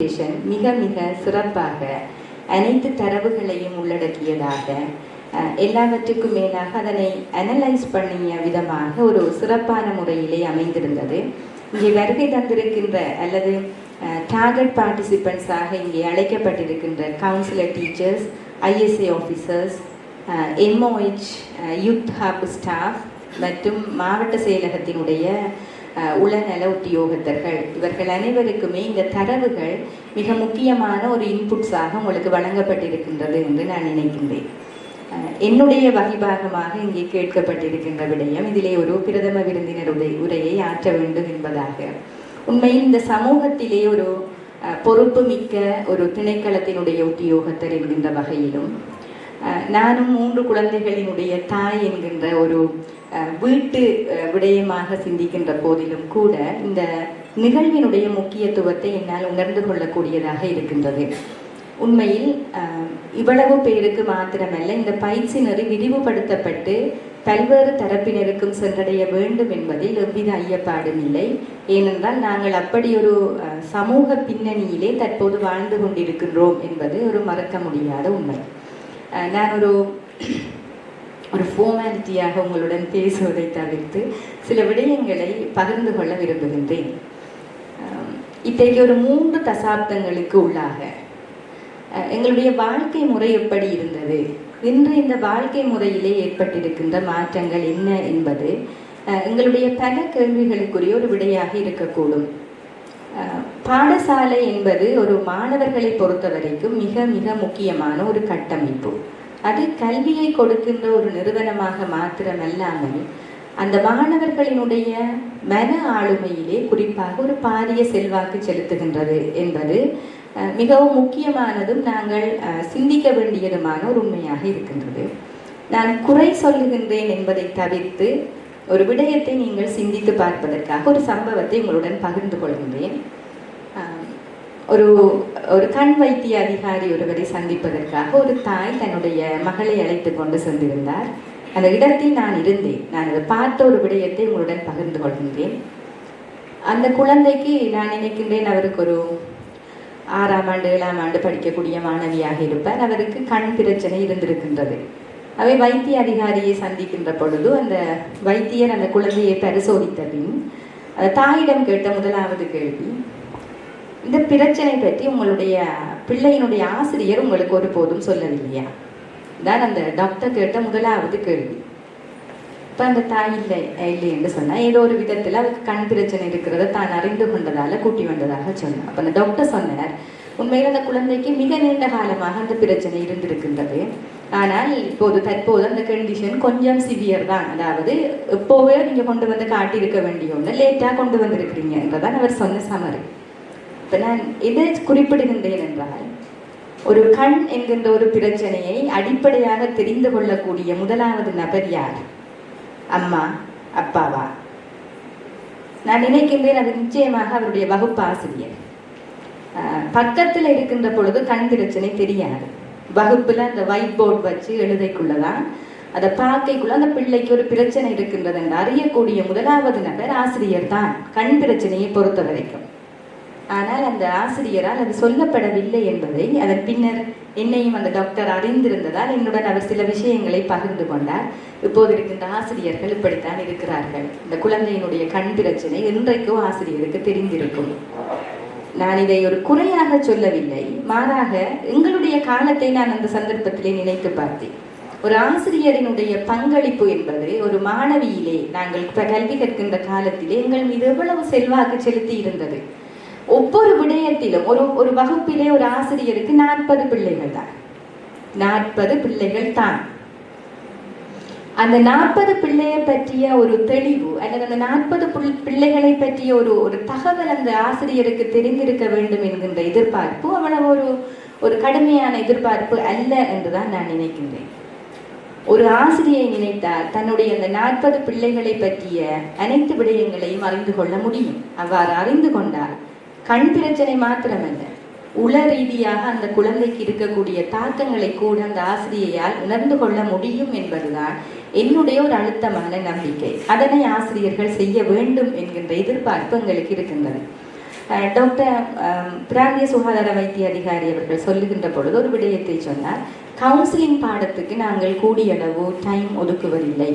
மிக மிக சிறப்பாக அனைத்து தரவுகளையும் உள்ளடக்கியதாக எல்லாவற்றுக்கும் மேலாக அதனை அனலைஸ் பண்ணிய விதமாக ஒரு சிறப்பான முறையிலே அமைந்திருந்தது. இங்கே வருகை தந்திருக்கின்ற அல்லது டார்கெட் பார்ட்டிசிபென்ட்ஸாக இங்கே அழைக்கப்பட்டிருக்கின்ற counsellor teachers, ISA officers, MOH youth hub staff மற்றும் மாவட்ட செயலகத்தினுடைய உளநல உத்தியோகத்தர்கள், இவர்கள் அனைவருக்குமே இந்த தரவுகள் மிக முக்கியமான ஒரு இன்புட்ஸாக உங்களுக்கு வழங்கப்பட்டிருக்கின்றது என்று நான் நினைக்கின்றேன். என்னுடைய வகிபாகமாக இங்கே கேட்கப்பட்டிருக்கின்ற விடயம் இதிலே ஒரு பிரதம விருந்தினருடைய உரையை ஆற்ற வேண்டும் என்பதாக. உண்மையில் இந்த சமூகத்திலே ஒரு பொறுப்பு மிக்க ஒரு திணைக்களத்தினுடைய உத்தியோகத்தர் என்கின்ற வகையிலும், நானும் 3 குழந்தைகளினுடைய தாய் என்கின்ற ஒரு வீட்டு விடயமாக சிந்திக்கின்ற போதிலும் கூட இந்த நிகழ்வினுடைய முக்கியத்துவத்தை என்னால் உணர்ந்து கொள்ளக்கூடியதாக இருக்கின்றது. உண்மையில் இவ்வளவு பேருக்கு மாத்திரமல்ல, இந்த பயிற்சி நெறி விரிவுபடுத்தப்பட்டு பல்வேறு தரப்பினருக்கும் சென்றடைய வேண்டும் என்பதில் எவ்வித ஐயப்பாடும் இல்லை. ஏனென்றால் நாங்கள் அப்படி ஒரு சமூக பின்னணியிலே தற்போது வாழ்ந்து கொண்டிருக்கின்றோம் என்பது ஒரு மறக்க முடியாத உண்மை. நான் ஒரு ஃபார்மாலிட்டியாக உங்களுடன் பேசுவதை தவிர்த்து சில விடயங்களை பகிர்ந்து கொள்ள விரும்புகின்றேன். இன்றைக்கு ஒரு 3 தசாப்தங்களுக்கு உள்ளாக எங்களுடைய வாழ்க்கை முறை எப்படி இருந்தது, இன்று இந்த வாழ்க்கை முறையிலே ஏற்பட்டிருக்கின்ற மாற்றங்கள் என்ன என்பது எங்களுடைய பல கேள்விகளுக்குரிய ஒரு விடையாக இருக்கக்கூடும். பாடசாலை என்பது ஒரு மாணவர்களை பொறுத்த வரைக்கும் மிக மிக முக்கியமான ஒரு கட்டமைப்பு. அது கல்வியை கொடுக்கின்ற ஒரு நிறுவனமாக மாத்திரமல்லாமல் அந்த மாணவர்களினுடைய மன ஆளுமையிலே குறிப்பாக ஒரு பாரிய செல்வாக்கு செலுத்துகின்றது என்பது மிகவும் முக்கியமானதும் நாங்கள் சிந்திக்க வேண்டியதுமான ஒரு உண்மையாக இருக்கின்றது. நான் குறை சொல்லுகின்றேன் என்பதை தவிர்த்து ஒரு விடயத்தை நீங்கள் சிந்தித்து பார்ப்பதற்காக ஒரு சம்பவத்தை உங்களுடன் பகிர்ந்து கொள்கின்றேன். ஒரு கண் வைத்திய அதிகாரி ஒருவரை சந்திப்பதற்காக ஒரு தாய் தன்னுடைய மகளை அழைத்து கொண்டு சென்றிருந்தார். அந்த இடத்தில் நான் இருந்தேன். நான் அதை பார்த்த ஒரு விடயத்தை உங்களுடன் பகிர்ந்து கொள்கின்றேன். அந்த குழந்தைக்கு நான் நினைக்கின்றேன் அவருக்கு ஒரு 6ஆம் ஆண்டு 7ஆம் ஆண்டு படிக்கக்கூடிய மாணவியாக இருப்பார். அவருக்கு கண் பிரச்சனை இருந்திருக்கின்றது. அவை வைத்திய அதிகாரியை சந்திக்கின்ற பொழுது அந்த வைத்தியர் அந்த குழந்தையை பரிசோதித்த பின் அந்த தாயிடம் கேட்ட முதலாவது கேள்வி, இந்த பிரச்சனை பற்றி உங்களுடைய பிள்ளையினுடைய ஆசிரியர் உங்களுக்கு ஒருபோதும் சொல்லவில்லையா? தான் அந்த டாக்டர் கேட்ட முதலாவது கேள்வி. இப்போ அந்த தாய் இல்லை என்று சொன்னால் ஏதோ ஒரு விதத்தில் அவருக்கு கண் பிரச்சனை இருக்கிறத தான் அறிந்து கொண்டதால் கூட்டி வந்ததாக சொன்னார். அப்போ அந்த டாக்டர் சொன்னார், உண்மையில் அந்த குழந்தைக்கு மிக நீண்ட காலமாக அந்த பிரச்சனை இருந்திருக்கின்றது. ஆனால் தற்போது அந்த கண்டிஷன் கொஞ்சம் சிவியர் தான். அதாவது எப்போவே நீங்கள் கொண்டு வந்து காட்டியிருக்க வேண்டிய ஒன்று லேட்டாக கொண்டு வந்திருக்கிறீங்க என்றதான் அவர் சொன்ன சமரி. இப்போ நான் எதை குறிப்பிடுகின்றேன் என்றால், ஒரு கண் என்கின்ற ஒரு பிரச்சனையை அடிப்படையாக தெரிந்து கொள்ளக்கூடிய முதலாவது நபர் யார்? அம்மா, அப்பாவா? நான் நினைக்கின்றேன் அது நிச்சயமாக அவருடைய வகுப்பு ஆசிரியர். பக்கத்தில் இருக்கின்ற பொழுது கண் பிரச்சனை தெரியாது. வகுப்புல அந்த ஒயிட் போர்டு வச்சு எழுதைக்குள்ளதான் அதை பார்க்கைக்குள்ள அந்த பிள்ளைக்கு ஒரு பிரச்சனை இருக்கின்றது என்று அறியக்கூடிய முதலாவது நபர் ஆசிரியர் தான் கண் பிரச்சனையை பொறுத்த வரைக்கும். ஆனால் அந்த ஆசிரியரால் அது சொல்லப்படவில்லை என்பதை அதன் பின்னர் என்னையும் அந்த டாக்டர் அறிந்திருந்ததால் என்னுடன் அவர் சில விஷயங்களை பகிர்ந்து கொண்டார். இப்போது இருக்கின்ற ஆசிரியர்கள் இப்படித்தான் இருக்கிறார்கள். இந்த குழந்தையினுடைய கண் பிரச்சனை இன்றைக்கோ ஆசிரியருக்கு தெரிந்திருக்கும். நான் இதை ஒரு குறையாக சொல்லவில்லை, மாறாக எங்களுடைய காலத்தை நான் அந்த சந்தர்ப்பத்திலே நினைத்து பார்த்தேன். ஒரு ஆசிரியரினுடைய பங்களிப்பு என்பது ஒரு மாணவியிலே நாங்கள் கல்வி கற்கின்ற காலத்திலே எங்கள் மீது எவ்வளவு செல்வாக்கு செலுத்தி இருந்தது. ஒவ்வொரு விடயத்திலும் ஒரு வகுப்பிலே ஒரு ஆசிரியருக்கு 40 பிள்ளைகள் தான். 40 பிள்ளைகள் தான். அந்த 40 பிள்ளையை பற்றிய ஒரு தெளிவு அல்லது அந்த 40 பிள்ளைகளை பற்றிய ஒரு தகவல் அந்த ஆசிரியருக்கு தெரிந்திருக்க வேண்டும் என்கின்ற எதிர்பார்ப்பு அவ்வளவு ஒரு கடுமையான எதிர்பார்ப்பு அல்ல என்றுதான் நான் நினைக்கின்றேன். ஒரு ஆசிரியை நினைத்தால் தன்னுடைய அந்த 40 பிள்ளைகளை பற்றிய அனைத்து விடயங்களையும் அறிந்து கொள்ள முடியும். அவ்வாறு அறிந்து கொண்டால் கண் பிரச்சனை மாத்திரமல்ல, உள ரீதியாக அந்த குழந்தைக்கு இருக்கக்கூடிய தாக்கங்களை கூட அந்த ஆசிரியையால் உணர்ந்து கொள்ள முடியும் என்பதுதான் என்னுடைய ஒரு அழுத்தமான நம்பிக்கை. அதனை ஆசிரியர்கள் செய்ய வேண்டும் என்கின்ற எதிர்பார்ப்பு எங்களுக்கு இருக்கின்றது. டாக்டர் பிராந்திய சுகாதார வைத்திய அதிகாரி அவர்கள் சொல்லுகின்ற பொழுது ஒரு விடயத்தை சொன்னார். கவுன்சிலிங் பாடத்துக்கு நாங்கள் கூடியளவு டைம் ஒதுக்குவதில்லை.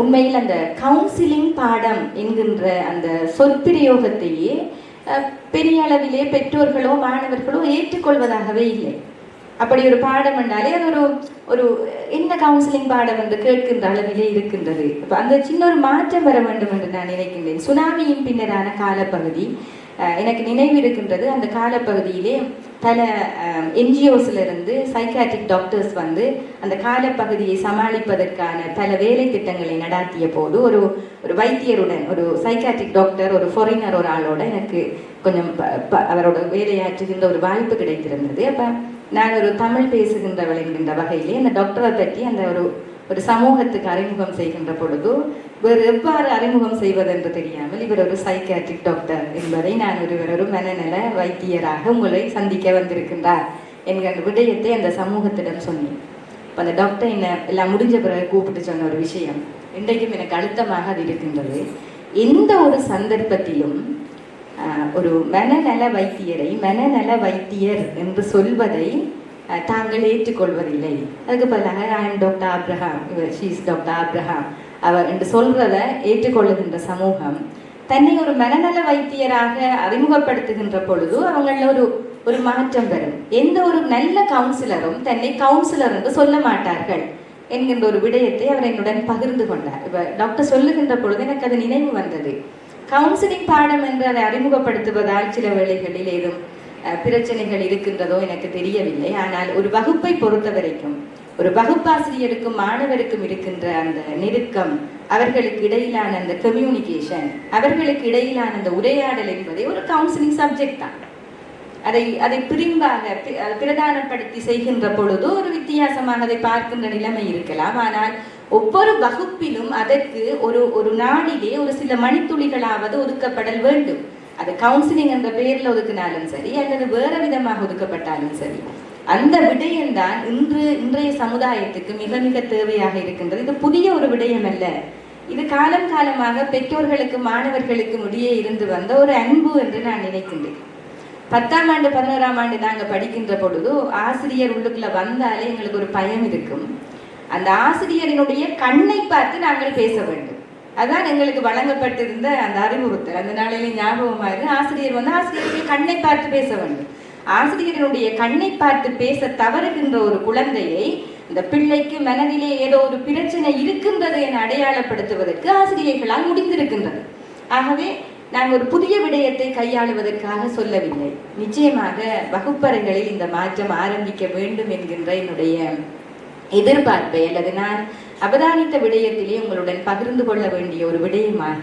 உண்மையில் அந்த கவுன்சிலிங் பாடம் என்கின்ற அந்த சொற்பிரயோகத்தையே பெரிய அளவிலே பெற்றோர்களோ மாணவர்களோ ஏற்றுக்கொள்வதாகவே இல்லை. அப்படி ஒரு பாடம் என்றாலே அது ஒரு என்ன கவுன்சிலிங் பாடம் என்று கேட்கின்ற அளவிலே இருக்கின்றது. அப்போ அந்த சின்ன ஒரு மாற்றம் வர வேண்டும் என்று நான் நினைக்கின்றேன். சுனாமியின் பின்னரான காலப்பகுதி எனக்கு நினைவு இருக்கின்றது. அந்த காலப்பகுதியிலே பல என்ஜிஓஸ்ல இருந்து சைக்காட்ரிக் டாக்டர்ஸ் வந்து அந்த காலப்பகுதியை சமாளிப்பதற்கான பல வேலை திட்டங்களை நடாத்திய போது ஒரு வைத்தியருடன், ஒரு சைக்காட்ரிக் டாக்டர், ஒரு ஃபாரினர் ஒரு ஆளோட எனக்கு கொஞ்சம் அவரோட வேலையாற்றுகின்ற ஒரு வாய்ப்பு கிடைத்திருந்தது. அப்போ நான் ஒரு தமிழ் பேசுகின்றவள் என்கின்ற வகையிலே அந்த டாக்டரை பற்றி அந்த ஒரு சமூகத்துக்கு அறிமுகம் செய்கின்ற பொழுது வேறு எவ்வாறு அறிமுகம் செய்வதென்று தெரியாமல் இவர் ஒரு சைக்காட்ரிக் டாக்டர் என்பதை நான் ஒரு மனநல வைத்தியராக உங்களை சந்திக்க வந்திருக்கின்றார் என்கிற விடயத்தை அந்த சமூகத்திடம் சொன்னேன். இப்போ அந்த டாக்டர் என்ன எல்லாம் முடிஞ்ச பிறகு கூப்பிட்டு சொன்ன ஒரு விஷயம் இன்றைக்கும் எனக்கு அழுத்தமாக அது இருக்கின்றது. எந்த ஒரு சந்தர்ப்பத்திலும் ஒரு மனநல வைத்தியரை மனநல வைத்தியர் என்று சொல்வதை தாங்கள் ஏற்றுக்கொள்வதில்லை. அதுக்கு பதிலாக I am doctor Abraham, she's doctor Abraham அவர் என்று சொல்றத ஏற்றுக்கொள்ளுகின்ற சமூகம் தன்னை ஒரு மனநல வைத்தியராக அறிமுகப்படுத்துகின்ற பொழுது அவங்கள ஒரு மாற்றம் பெறும். எந்த ஒரு நல்ல கவுன்சிலரும் தன்னை கவுன்சிலர் என்று சொல்ல மாட்டார்கள் என்கின்ற ஒரு விடயத்தை அவர் என்னுடன் பகிர்ந்து கொண்டார். இப்ப டாக்டர் சொல்லுகின்ற பொழுது எனக்கு அது நினைவு வந்தது. கவுன்சிலிங் பாடம் என்று அதை அறிமுகப்படுத்துவதால் சில வேளைகளில் ஏதும் பிரச்சனைகள் இருக்கின்றதோ எனக்கு தெரியவில்லை. ஆனால் ஒரு வகுப்பை பொறுத்த வரைக்கும் ஒரு வகுப்பாசிரியருக்கும் மாணவருக்கும் இருக்கின்ற அந்த நெருக்கம், அவர்களுக்கு இடையிலான அந்த கம்யூனிகேஷன், அவர்களுக்கு இடையிலான அந்த உரையாடல் என்பதை ஒரு கவுன்சிலிங் சப்ஜெக்ட் தான். அதை பிரிம்பாக பிரதானப்படுத்தி செய்கின்ற பொழுது ஒரு வித்தியாசமாக அதை பார்க்கின்ற நிலைமை இருக்கலாம். ஆனால் ஒவ்வொரு வகுப்பிலும் அதற்கு ஒரு நாளிலே ஒரு சில மணித்துளிகளாவது ஒதுக்கப்படல் வேண்டும். அது கவுன்சிலிங் என்ற பெயரில் ஒதுக்கினாலும் சரி அல்லது வேற விதமாக ஒதுக்கப்பட்டாலும் சரி, அந்த விடயம்தான் இன்றைய சமுதாயத்துக்கு மிக மிக தேவையாக இருக்கின்றது. இது புதிய ஒரு விடயம் அல்ல. இது காலம் காலமாக பெற்றோர்களுக்கும் மாணவர்களுக்கும் இடையே இருந்து வந்த ஒரு அன்பு என்று நான் நினைக்கின்றேன். 10ஆம் ஆண்டு 11ஆம் ஆண்டு நாங்கள் படிக்கின்ற பொழுது ஆசிரியர் உள்ளுக்குள்ள வந்தாலே எங்களுக்கு ஒரு பயம் இருக்கும். அந்த ஆசிரியரினுடைய கண்ணை பார்த்து நாங்கள் பேச வேண்டும். அதான் எங்களுக்கு வழங்கப்பட்டிருந்த அந்த அறிவுறுத்தல். அந்த நாளிலே ஞாபகமாக ஆசிரியர் வந்து ஆசிரியருடைய கண்ணை பார்த்து பேச வேண்டும். ஆசிரியருடைய கண்ணை பார்த்து பேச தவறுகின்ற ஒரு குழந்தையை, இந்த பிள்ளைக்கு மனதிலே ஏதோ ஒரு பிரச்சனை இருக்கின்றது என அடையாளப்படுத்துவதற்கு ஆசிரியர்களால் முடிந்திருக்கின்றது. ஆகவே நாங்கள் ஒரு புதிய விடயத்தை கையாளுவதற்காக சொல்லவில்லை. நிச்சயமாக வகுப்பறைகளில் இந்த மாற்றம் ஆரம்பிக்க வேண்டும் என்கின்ற என்னுடைய எதிர்பார்ப்பை அல்லது நான் அவதானித்த விடயத்திலே உங்களுடன் பகிர்ந்து கொள்ள வேண்டிய ஒரு விடயமாக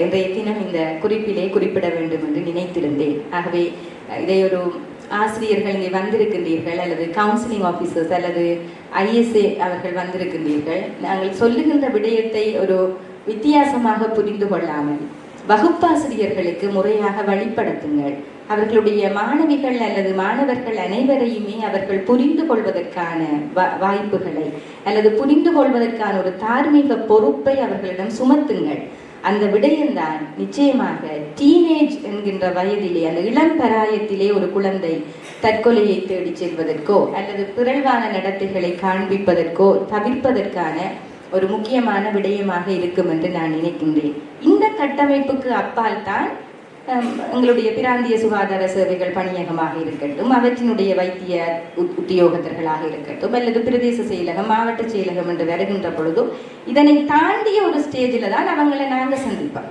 இன்றைய தினம் இந்த குறிப்பிலே குறிப்பிட வேண்டும் என்று நினைத்திருந்தேன். ஆகவே இதை ஒரு ஆசிரியர்கள் இங்கே வந்திருக்கின்றீர்கள், அல்லது கவுன்சிலிங் ஆஃபீஸர்ஸ் அல்லது ISA அவர்கள் வந்திருக்கின்றீர்கள். நாங்கள் சொல்லுகின்ற விடயத்தை ஒரு வித்தியாசமாக புரிந்து கொள்ளாமல் வகுப்பாசிரியர்களுக்கு முறையாக வழிபடுத்துங்கள். அவர்களுடைய மாணவிகள் அல்லது மாணவர்கள் அனைவரையுமே அவர்கள் புரிந்து கொள்வதற்கான வாய்ப்புகளை அல்லது புரிந்து கொள்வதற்கான ஒரு தார்மீக பொறுப்பை அவர்களிடம் சுமத்துங்கள். அந்த விடயம்தான் நிச்சயமாக டீனேஜ் என்கின்ற வயதிலே, அந்த இளம் பராயத்திலே ஒரு குழந்தை தற்கொலையை தேடி செல்வதற்கோ அல்லது பிறழ்வான நடத்தைகளை காண்பிப்பதற்கோ தவிர்ப்பதற்கான ஒரு முக்கியமான விடயமாக இருக்கும் என்று நான் நினைக்கின்றேன். இந்த கட்டமைப்புக்கு அப்பால் தான் எங்களுடைய பிராந்திய சுகாதார சேவைகள் பணியகமாக இருக்கட்டும், அவற்றினுடைய வைத்திய உத்தியோகத்தர்களாக இருக்கட்டும், அல்லது பிரதேச செயலகம், மாவட்ட செயலகம் என்று வருகின்ற பொழுதும் இதனை தாண்டிய ஒரு ஸ்டேஜில் தான் அவங்களை நாங்கள் சந்திப்போம்.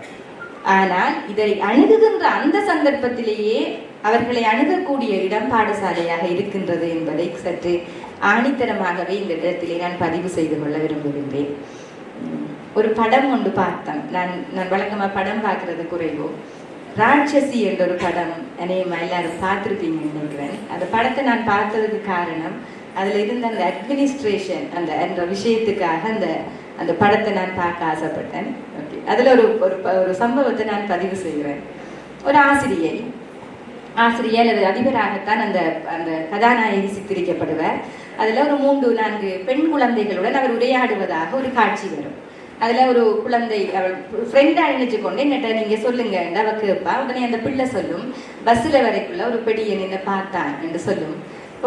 ஆனால் இதை அணுகுகின்ற அந்த சந்தர்ப்பத்திலேயே அவர்களை அணுகக்கூடிய இடம் பாடசாலையாக இருக்கின்றது என்பதை சற்று ஆணித்தரமாகவே இந்த இடத்திலே நான் பதிவு செய்து கொள்ள விரும்புகின்றேன். ஒரு படம் ஒன்று பார்த்தேன். நான் வழக்கமாக படம் பார்க்கறது குறைவோ. ராட்சசி என்ற ஒரு படம் எல்லாரும் பார்த்துருப்பீங்கன்னு நினைக்கிறேன். அந்த படத்தை நான் பார்த்ததுக்கு காரணம் அதில் இருந்த அந்த அட்மினிஸ்ட்ரேஷன் என்ற விஷயத்துக்காக அந்த படத்தை நான் பார்க்க ஆசைப்பட்டேன். ஓகே, அதில் ஒரு சம்பவத்தை நான் பதிவு செய்கிறேன். ஒரு ஆசிரியர் அல்லது அதிபராகத்தான் அந்த கதாநாயகி சித்தரிக்கப்படுவார். அதில் ஒரு 3-4 பெண் குழந்தைகளுடன் அவர் உரையாடுவதாக ஒரு காட்சி வரும். அதுல ஒரு குழந்தை அவள் ஃப்ரெண்டா நினைச்சு கொண்டு என்னட்ட நீங்க சொல்லுங்க அவ கேட்பா. உடனே அந்த பிள்ளை சொல்லும், பஸ்ல வரைக்குள்ள ஒரு பெடியன் என்ன பார்த்தான் என்று சொல்லும்.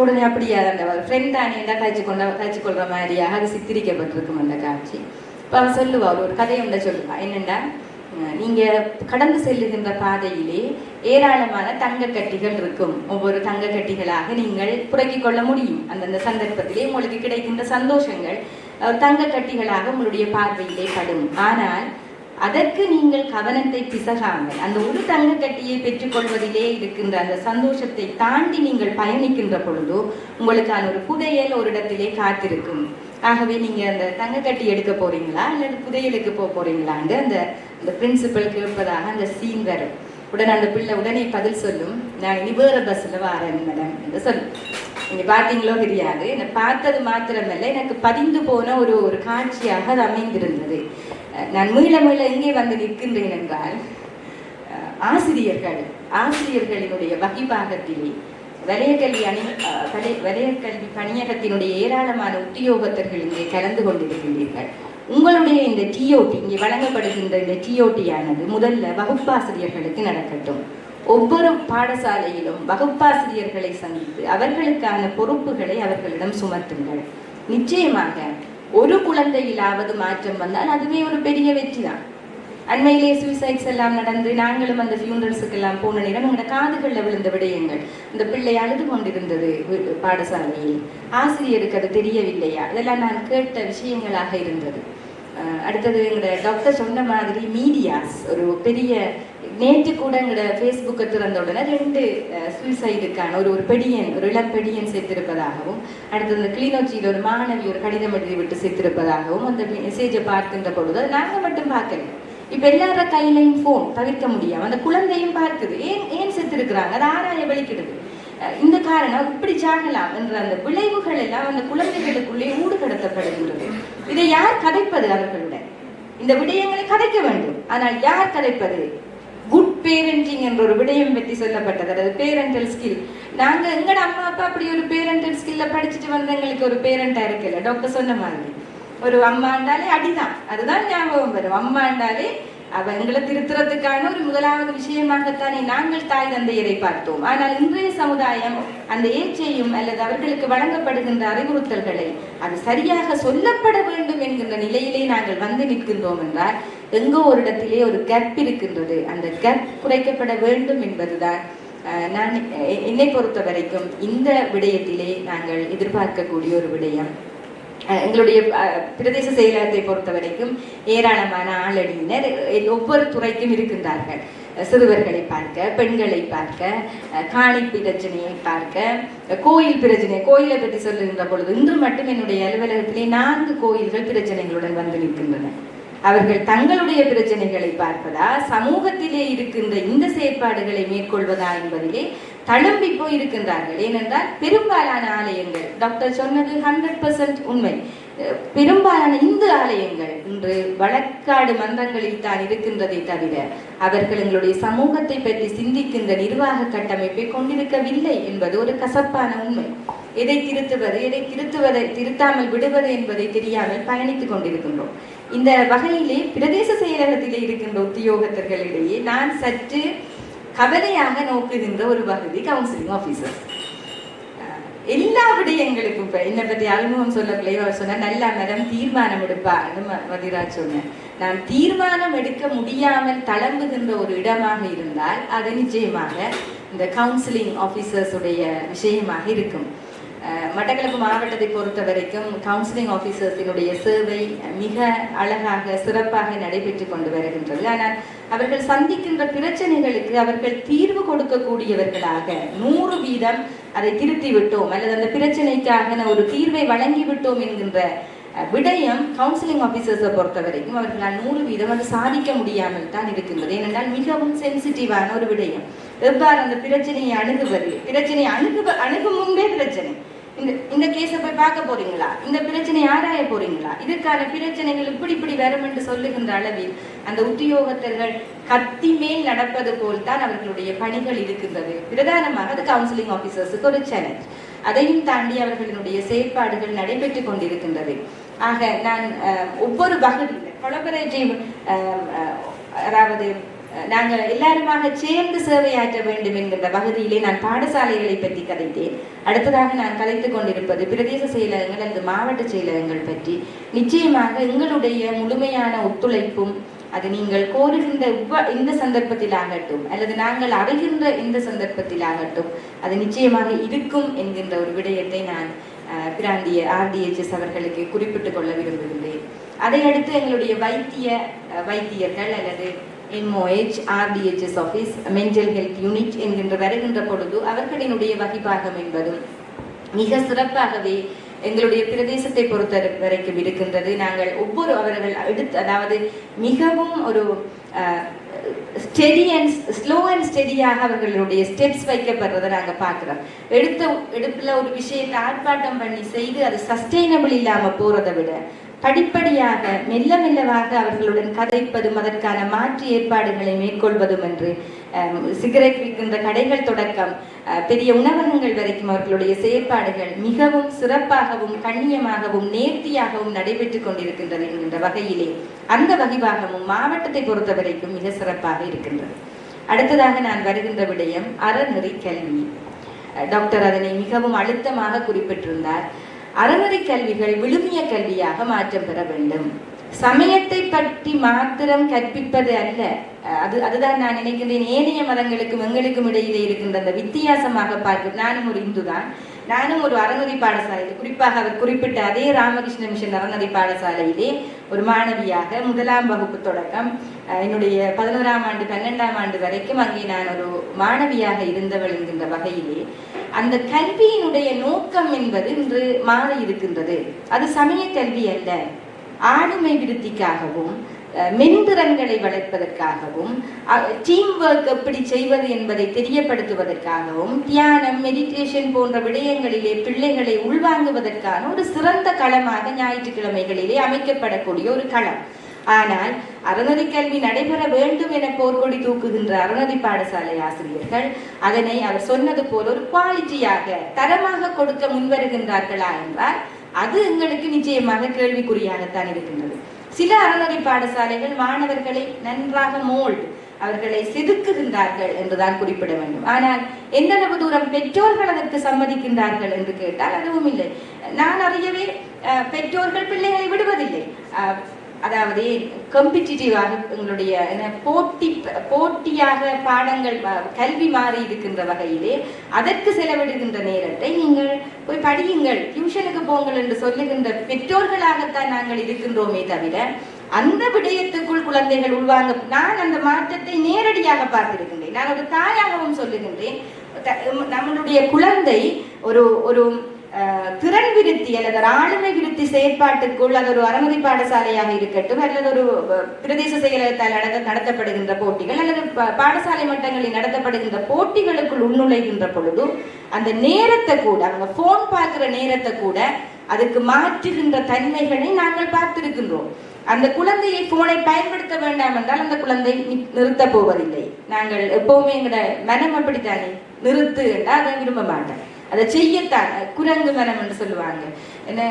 உடனே அப்படியா அந்த ஃப்ரெண்டா நீ என்ன கழிச்சு கொள்ற மாதிரியாக அது சித்தரிக்கப்பட்டிருக்கும் அந்த காட்சி. இப்போ அவன் சொல்லுவா, ஒரு கதையை உண்ட சொல்லுவா. என்னென்னா, நீங்க கடந்து செல்லுகின்ற பாதையிலே ஏராளமான தங்க கட்டிகள் இருக்கும். ஒவ்வொரு தங்க கட்டிகளாக நீங்கள் புரக்கிக் கொள்ள முடியும். அந்தந்த சந்தர்ப்பத்திலே உங்களுக்கு கிடைக்கின்ற சந்தோஷங்கள் தங்க கட்டிகளாக உங்களுடைய பார்வையிலே படும். ஆனால் அதற்கு நீங்கள் கவனத்தை பிசகாமல் அந்த ஒரு தங்க கட்டியை பெற்றுக்கொள்வதிலே இருக்கின்ற அந்த சந்தோஷத்தை தாண்டி நீங்கள் பயணிக்கின்ற பொழுதோ உங்களுக்கான ஒரு புதையல் ஒரு இடத்திலே காத்திருக்கும். ஆகவே நீங்க அந்த தங்க கட்டி எடுக்க போறீங்களா அல்லது புதையலுக்கு போறீங்களான்னு அந்த பிரின்சிபல் கேட்பதாக அந்த சீன் வரும். உடனே அந்த பிள்ளை உடனே பதில் சொல்லும், நான் இனி வேற பஸ்ல வரேன் மேடம் என்று சொல்லும். நீங்க பார்த்தீங்களோ தெரியாது, என்னை பார்த்தது மாத்திரமல்ல எனக்கு பதிந்து போன ஒரு காட்சியாக அது அமைந்திருந்தது. நான் மீள எங்கே வந்து நிற்கின்றேன் என்றால், ஆசிரியர்களினுடைய வகிபாகத்திலே வலயக்கல்வி பணியகத்தினுடைய ஏராளமான உத்தியோகத்தர்கள் இங்கே கலந்து கொண்டிருக்கின்றீர்கள். உங்களுடைய இந்த டிஓடி இங்கே வழங்கப்படுகின்ற இந்த டிஓடி ஆனது முதல்ல வகுப்பாசிரியர்களுக்கு நடக்கட்டும். ஒவ்வொரு பாடசாலையிலும் வகுப்பாசிரியர்களை சந்தித்து அவர்களுக்கான பொறுப்புகளை அவர்களிடம் சுமத்துங்கள். நிச்சயமாக ஒரு குழந்தையிலாவது மாற்றம் வந்தால் அதுவே ஒரு பெரிய வெற்றி தான். அண்மையிலே சூசைட்ஸ் எல்லாம் நடந்து நாங்களும் அந்த ஃபியூனரல்ஸுக்கு எல்லாம் போன நேரம் எங்களோட காதுகளில் விழுந்த விடயங்கள். இந்த பிள்ளை அழுது கொண்டிருந்தது பாடசாலையில், ஆசிரியருக்கு அது தெரியவில்லையா, இதெல்லாம் நான் கேட்ட விஷயங்களாக இருந்தது. அடுத்தது எங்களோட டாக்டர் சொன்ன மாதிரி மீடியாஸ் ஒரு பெரிய, நேற்று கூட எங்களோட ஃபேஸ்புக்கை திறந்த உடனே 2 சூசைடுக்கான ஒரு இளம் பெடியன் சேர்த்திருப்பதாகவும், அடுத்தது இந்த கிளிநொச்சியில் ஒரு மாணவி ஒரு கடிதம் எழுதி விட்டு சேர்த்திருப்பதாகவும் அந்த மெசேஜை பார்க்கின்ற பொழுது நாங்கள் மட்டும் பார்க்கல, இப்ப எல்லார கையிலையும் போன் தவிர்க்க முடியாம அந்த குழந்தையும் பார்க்குது. ஏன் செத்துருக்குறாங்க, அது ஆராய வெளிக்கிடுது. இந்த காரணம் இப்படி சாகலாம் என்ற அந்த விளைவுகள் எல்லாம் அந்த குழந்தைகளுக்குள்ளே ஊடுகடத்தப்படுகிறது. இதை யார் கதைப்பது? அவர்களுடன் இந்த விடயங்களை கதைக்க வேண்டும். ஆனால் யார் கதைப்பது? குட் பேரண்டிங் என்ற ஒரு விடயம் பற்றி சொல்லப்பட்டது. அதாவது பேரண்டல் ஸ்கில். நாங்க எங்கட அம்மா அப்பா அப்படி ஒரு பேரண்டல் ஸ்கில்ல படிச்சுட்டு வந்த எங்களுக்கு ஒரு பேரண்டா இருக்குல்ல. டாக்டர் சொன்ன மாதிரி ஒரு அம்மாண்டாலே அடிதான், அதுதான் ஞாபகம் வரும். அம்மாண்டாலே எங்களை திருத்துறதுக்கான ஒரு முதலாவது விஷயமாகத்தானே நாங்கள் தாய் தந்தையரை பார்த்தோம். ஆனால் இன்றைய சமுதாயம் அந்த ஏச்சையும் அல்லது அவர்களுக்கு வழங்கப்படுகின்ற அறிவுறுத்தல்களை அது சரியாக சொல்லப்பட வேண்டும் என்கின்ற நிலையிலே நாங்கள் வந்து நிற்கின்றோம் என்றால் எங்கோ ஒரு இடத்திலே ஒரு கேப் இருக்கின்றது. அந்த கேப் குறைக்கப்பட வேண்டும் என்பதுதான் நான் என்னை பொறுத்த வரைக்கும் இந்த விடயத்திலே நாங்கள் எதிர்பார்க்கக்கூடிய ஒரு விடயம். எங்களுடைய பிரதேச செயலகத்தை பொறுத்த வரைக்கும் ஏராளமான ஆளடியினர் ஒவ்வொரு துறைக்கும் இருக்கின்றார்கள். சிறுவர்களை பார்க்க, பெண்களை பார்க்க, காணி பிரச்சனையை பார்க்க, கோயில் பிரச்சனை. கோயிலை பற்றி சொல்லுகின்ற பொழுது இன்று மட்டும் என்னுடைய அலுவலகத்திலே 4 கோயில்கள் பிரச்சனைகளுடன் வந்து நிற்கின்றன. அவர்கள் தங்களுடைய பிரச்சனைகளை பார்ப்பதா, சமூகத்திலே இருக்கின்ற இந்த செயற்பாடுகளை மேற்கொள்வதா என்பதிலே தளம்பி போய் இருக்கின்றார்கள். ஏனென்றால் பெரும்பாலான ஆலயங்கள், டாக்டர் சொன்னது 100% உண்மை, பெரும்பாலான இந்து ஆலயங்கள் இன்று வழக்காடு மன்றங்களில் தான் இருக்கின்றதை தவிர அவர்கள் எங்களுடைய சமூகத்தை பற்றி சிந்திக்கின்ற நிர்வாக கட்டமைப்பை கொண்டிருக்கவில்லை என்பது ஒரு கசப்பான உண்மை. எதை திருத்துவது, எதை திருத்தாமல் விடுவது என்பதை தெரியாமல் பயணித்துக் கொண்டிருக்கின்றோம். இந்த வகையிலே பிரதேச செயலகத்திலே இருக்கின்ற உத்தியோகத்தர்களிடையே நான் சற்று கவலையாக நோக்குகின்ற ஒரு பகுதி கவுன்சிலிங் ஆபீசர். எல்லா விடயங்களுக்கும் இப்ப என்னை பற்றி அறிமுகம் சொல்லக்குள்ளே அவர் சொன்ன நல்லா மேடம் தீர்மானம் எடுப்பான்னு மதிராஜ் சொன்னேன். நான் தீர்மானம் எடுக்க முடியாமல் தளம்புகின்ற ஒரு இடமாக இருந்தால் அது நிச்சயமாக இந்த கவுன்சிலிங் ஆபீசர்ஸ் உடைய விஷயமாக இருக்கும். மட்டக்களப்பு மாவட்டத்தை பொறுத்த வரைக்கும் கவுன்சிலிங் ஆபீசர்ஸினுடைய சேவை மிக அழகாக சிறப்பாக நடைபெற்று கொண்டு வருகின்றது. ஆனால் அவர்கள் சந்திக்கின்ற பிரச்சனைகளுக்கு அவர்கள் தீர்வு கொடுக்கக்கூடியவர்களாக 100% அதை திருத்தி விட்டோம் அல்லது அந்த பிரச்சனைக்காக ஒரு தீர்வை வழங்கி விட்டோம் என்கின்ற விடயம் கவுன்சிலிங் ஆபீசர்ஸை பொறுத்த வரைக்கும் அவர்களால் 100% அது சாதிக்க முடியாமல் தான் இருக்கின்றது. ஏனென்றால் மிகவும் சென்சிட்டிவான ஒரு விடயம். எவ்வாறு அந்த பிரச்சனையை அணுகுவது, பிரச்சனையை அணுகும் முன்பே பிரச்சனை, இந்த கேஸை போய் பார்க்க போறீங்களா, இந்த பிரச்சனையை ஆராய போறீங்களா, இதற்கான பிரச்சனைகள் இப்படி வரும் என்று சொல்லுகின்ற அளவில் அந்த உத்தியோகத்தர்கள் கத்தி மேல் நடப்பது போல்தான் அவர்களுடைய பணிகள் இருக்கின்றது. பிரதானமாக அது கவுன்சிலிங் ஆபீசர்ஸுக்கு ஒரு சேலஞ்ச். அதையும் தாண்டி அவர்களினுடைய செயற்பாடுகள் நடைபெற்று கொண்டிருக்கின்றது. ஆக நான் ஒவ்வொரு வகையில் கொலபரேட்டிவ், அதாவது நாங்கள் எல்லாருமாக சேர்ந்து சேவையாற்ற வேண்டும் என்கின்ற பகுதியிலே நான் பாடசாலைகளை பற்றி கதைத்தேன். அடுத்ததாக நான் கதைத்துக் கொண்டிருப்பது பிரதேச செயலகங்கள் அல்லது மாவட்ட செயலகங்கள் பற்றி. நிச்சயமாக எங்களுடைய முழுமையான ஒத்துழைப்பும், அது நீங்கள் கோருகின்ற இந்த சந்தர்ப்பத்தில் ஆகட்டும் அல்லது நாங்கள் அறிகின்ற இந்த சந்தர்ப்பத்தில் ஆகட்டும், அது நிச்சயமாக இருக்கும் என்கின்ற ஒரு விடயத்தை நான் பிராந்திய RDHS அவர்களுக்கு குறிப்பிட்டுக் கொள்ள விரும்புகின்றேன். அதையடுத்து எங்களுடைய வைத்தியர்கள் அல்லது MOH RDHS office mental health unit என்கின்ற வருகின்ற பொழுது அவர்களினுடைய வகிபாகம் என்பதும் மிக சிறப்பாகவே எங்களுடைய பிரதேசத்தை பொறுத்த வரைக்கும் இருக்கின்றது. நாங்கள் அவர்கள் அதாவது மிகவும் ஒரு ஸ்லோ அண்ட் ஸ்டெடியாக அவர்களுடைய ஸ்டெப்ஸ் வைக்கப்படுறதை நாங்கள் பார்க்குறோம். எடுப்பில் ஒரு விஷயத்தை ஆர்ப்பாட்டம் பண்ணி செய்து அது சஸ்டெயினபிள் இல்லாமல் போகிறதை விட படிப்படியாக மெல்ல மெல்லவாக அவர்களுடன் கதைப்பதும் அதற்கான மாற்று ஏற்பாடுகளை மேற்கொள்வதும் என்று சிகரெட் விற்கின்ற கடைகள் தொடக்கம் பெரிய உணவகங்கள் வரைக்கும் அவர்களுடைய செயற்பாடுகள் மிகவும் சிறப்பாகவும் கண்ணியமாகவும் நேர்த்தியாகவும் நடைபெற்று கொண்டிருக்கின்றது என்கின்ற வகையிலே அந்த வகிபாகமும் மாவட்டத்தை பொறுத்த வரைக்கும் மிக சிறப்பாக இருக்கின்றது. அடுத்ததாக நான் வருகின்ற விடயம் அறநெறி கல்வி. டாக்டர் அதனை மிகவும் அழுத்தமாக குறிப்பிட்டிருந்தார். அறநெறி கல்விகள் விழுமிய கல்வியாக மாற்றம் பெற வேண்டும். சமயத்தை பற்றி மாத்திரம் கற்பிப்பது அல்ல. அதுதான் நான் நினைக்கின்றேன். ஏனைய மதங்களுக்கும் எங்களுக்கும் இடையிலே இருக்கின்ற அந்த வித்தியாசமாக பார்க்க, நானும் ஒரு இந்து தான், நானும் ஒரு அறநெறி பாடசாலையில், குறிப்பாக அவர் குறிப்பிட்ட அதே ராமகிருஷ்ண மிஷன் அறநெறி பாடசாலையிலே ஒரு மாணவியாக 1ஆம் வகுப்பு தொடக்கம் என்னுடைய 11ஆம் ஆண்டு 12ஆம் ஆண்டு வரைக்கும் அங்கே நான் ஒரு மாணவியாக இருந்தவள் என்கின்ற வகையிலே அந்த கல்வியினுடைய நோக்கம் என்பது இன்று மாறி இருக்கின்றது. அது சமய கல்வி அல்ல, ஆளுமை விருத்திக்காகவும் மென்திறன்களை வளர்ப்பதற்காகவும் டீம் ஒர்க் எப்படி செய்வது என்பதை தெரியப்படுத்துவதற்காகவும் தியானம் மெடிடேஷன் போன்ற விடயங்களிலே பிள்ளைகளை உள்வாங்குவதற்கான ஒரு சிறந்த களமாக ஞாயிற்றுக்கிழமைகளிலே அமைக்கப்படக்கூடிய ஒரு களம். ஆனால் அறநெறி கல்வி நடைபெற வேண்டும் என போர்க்கொடி தூக்குகின்ற அறநெறி பாடசாலை ஆசிரியர்கள் அதனை அவர் சொன்னது போல் ஒரு குவாலிட்டியாக தரமாக கொடுக்க முன்வருகின்றார்களா என்றால் அது எங்களுக்கு நிச்சயமாக கேள்விக்குறியாகத்தான் இருக்கின்றது. சில அறநெறி பாடசாலைகள் மாணவர்களை நன்றாக அவர்களை செதுக்குகின்றார்கள் என்றுதான் குறிப்பிட வேண்டும். ஆனால் எந்தளவு தூரம் பெற்றோர்கள் அதற்கு சம்மதிக்கின்றார்கள் என்று கேட்டால் அதுவும் இல்லை. நான் அறியவே பெற்றோர்கள் பிள்ளைகளை விடுவதில்லை. அதாவது காம்படிட்டிவாக எங்களுடைய போட்டியாக பாடங்கள் கல்வி மாறி இருக்கின்ற வகையிலே அதற்கு செலவிடுகின்ற நேரத்தை நீங்கள் போய் படியுங்கள், டியூஷனுக்கு போங்கள் என்று சொல்லுகின்ற பெற்றோர்களாகத்தான் நாங்கள் இருக்கின்றோமே தவிர அந்த விடயத்துக்குள் குழந்தைகள் உள்வாங்க. நான் அந்த மாற்றத்தை நேரடியாக பார்த்திருக்கின்றேன். நான் ஒரு தாயாகவும் சொல்லுகின்றேன், நம்மளுடைய குழந்தை ஒரு திறன் விருத்தி அல்லது ஆளுமை விருத்தி செயற்பாட்டுக்குள், அது ஒரு அறநெறி பாடசாலையாக இருக்கட்டும் அல்லது ஒரு பிரதேச செயலகத்தால் நடத்தப்படுகின்ற போட்டிகள் அல்லது பாடசாலை மட்டங்களில் நடத்தப்படுகின்ற போட்டிகளுக்குள் உள்நுழைகின்ற பொழுது அந்த நேரத்தை கூட, அவங்க போன் பார்க்கிற நேரத்தை கூட அதுக்கு மாற்றுகின்ற தன்மைகளை நாங்கள் பார்த்திருக்கின்றோம். அந்த குழந்தையை போனை பயன்படுத்த வேண்டாம் என்றால் அந்த குழந்தை நிறுத்த போவதில்லை. நாங்கள் எப்பவுமே எங்களோட மனம் அப்படித்தானே, நிறுத்து என்றால் அதை விரும்ப மாட்டேன், அதை செய்யத்தான். குரங்கு மனம் என்று சொல்லுவாங்க. என்ன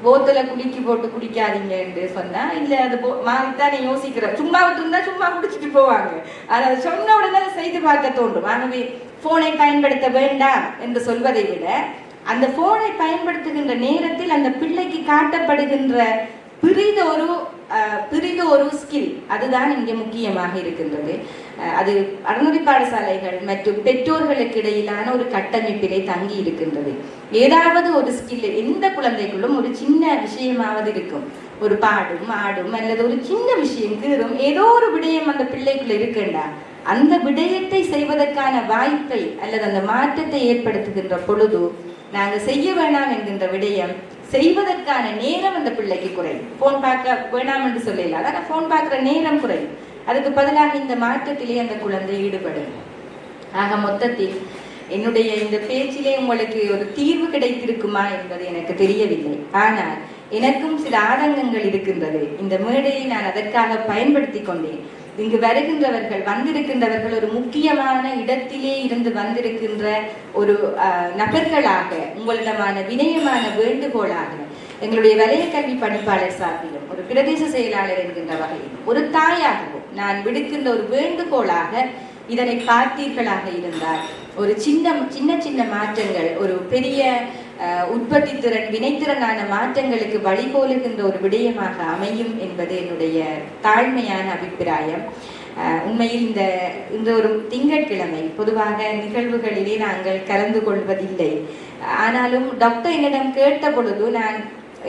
போத்தலை குலுக்கி போட்டு குடிக்காதீங்க என்று சொன்னா இல்ல, அது மாறித்தானே யோசிக்கிறோம். சும்மா விட்டுருந்தா சும்மா குடிச்சிட்டு போவாங்க. அதை சொன்ன உடனே அதை செய்து பார்க்க தோன்றும். ஆகவே போனை பயன்படுத்த வேண்டாம் என்று சொல்வதை விட அந்த போனை பயன்படுத்துகின்ற நேரத்தில் அந்த பிள்ளைக்கு காட்டப்படுகின்ற பிரித ஒரு ஸ்கில், அதுதான் இங்கே முக்கியமாக இருக்கின்றது. அது அறநெறி பாடசாலைகள் மற்றும் பெற்றோர்களுக்கு இடையிலான ஒரு கட்டமைப்பிலே தங்கி இருக்கின்றது. ஏதாவது ஒரு ஸ்கில் எந்த குழந்தைக்குள்ளும் ஒரு சின்ன விஷயமாவது இருக்கும். ஒரு பாடும் ஆடும் அல்லது ஒரு சின்ன விஷயம் கீறும், ஏதோ ஒரு விடயம் அந்த பிள்ளைக்குள்ள இருக்குண்டா அந்த விடயத்தை செய்வதற்கான வாய்ப்பை அல்லது அந்த மாற்றத்தை ஏற்படுத்துகின்ற பொழுது நாங்கள் செய்ய வேணாம் என்கின்ற விடயம் செய்வதற்கான நேரம் அந்த பிள்ளைக்கு குறையும். போன் பார்க்க வேணாம் என்று சொல்லல, அதான் போன் பார்க்கிற நேரம் குறையும். அதுக்கு பதிலாக இந்த மாற்றத்திலே அந்த குழந்தை ஈடுபடும். ஆக மொத்தத்தில் என்னுடைய இந்த பேச்சிலே உங்களுக்கு ஒரு தீர்வு கிடைத்திருக்குமா என்பது எனக்கு தெரியவில்லை. ஆனால் எனக்கும் சில ஆதங்கங்கள் இருக்கின்றது. இந்த மேடையை நான் அதற்காக பயன்படுத்தி கொண்டேன். இங்கு வந்திருக்கின்றவர்கள் ஒரு முக்கியமான இடத்திலே இருந்து வந்திருக்கின்ற ஒரு நபர்களாக, உங்களிடமான வினயமான வேண்டுகோளாக எங்களுடைய வலய கல்வி பணிப்பாளர் சார்பிலும் ஒரு பிரதேச செயலாளர் என்கின்ற வகையில் ஒரு தாயாகவும் நான் விடுக்கின்ற ஒரு வேண்டுகோளாக இதனை பார்த்தீர்களாக இருந்தால் ஒரு சின்ன மாற்றங்கள் ஒரு பெரிய உற்பத்தி திறன் வினைத்திறனான மாற்றங்களுக்கு வழிகோலுகின்ற ஒரு விடயமாக அமையும் என்பது என்னுடைய தாழ்மையான அபிப்பிராயம். உண்மையில் இந்த ஒரு திங்கட்கிழமை பொதுவாக நிகழ்வுகளிலே நாங்கள் கலந்து கொள்வதில்லை. ஆனாலும் டாக்டர் என்னிடம் கேட்ட பொழுது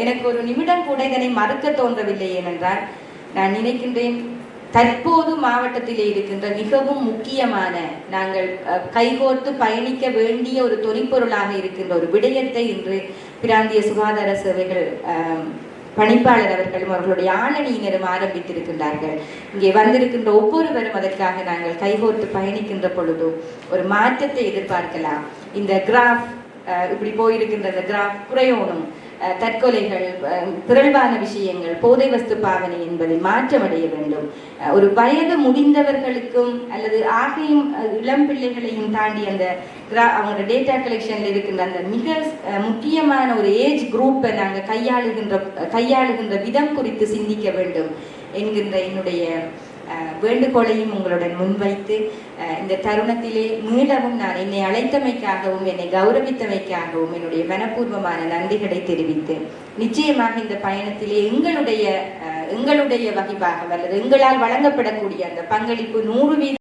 எனக்கு ஒரு நிமிடம் கூட இதனை மறுக்க தோன்றவில்லை. ஏனென்றால் நான் நினைக்கின்றேன், தற்போது மாவட்டத்திலே இருக்கின்ற மிகவும் முக்கியமான நாங்கள் கைகோர்த்து பயணிக்க வேண்டிய ஒரு தொனிப்பொருளாக இருக்கின்ற ஒரு விடயத்தை இன்று பிராந்திய சுகாதார சேவைகள் பணிப்பாளர் அவர்களும் அவர்களுடைய ஆளணியினரும் ஆரம்பித்திருக்கின்றார்கள். இங்கே வந்திருக்கின்ற ஒவ்வொருவரும் அதற்காக நாங்கள் கைகோர்த்து பயணிக்கின்ற பொழுது ஒரு மாற்றத்தை எதிர்பார்க்கலாம். இந்த கிராஃப் இப்படி போயிருக்கின்ற இந்த கிராஃப் குறையோனும் தற்கொலைகள், பிறழ்வான விஷயங்கள், போதை வஸ்து பாவனை என்பதை மாற்றமடைய வேண்டும். ஒரு வயது முடிந்தவர்களுக்கும் அல்லது ஆகையும் இளம் பிள்ளைகளையும் தாண்டி அந்த அவங்களோட டேட்டா கலெக்ஷன்ல இருக்கின்ற அந்த மிக முக்கியமான ஒரு ஏஜ் குரூப்பை நாங்கள் கையாளுகின்ற விதம் குறித்து சிந்திக்க வேண்டும் என்கின்ற என்னுடைய வேண்டுகோளையும் உங்களுடன் முன்வைத்து இந்த தருணத்திலே மீளவும் நான் என்னை அழைத்தமைக்காகவும் என்னை கௌரவித்தமைக்காகவும் என்னுடைய மனப்பூர்வமான நன்றிகளை தெரிவித்து, நிச்சயமாக இந்த பயணத்திலே எங்களுடைய வகிபாகம் அல்லது எங்களால் வழங்கப்படக்கூடிய அந்த பங்களிப்பு 100%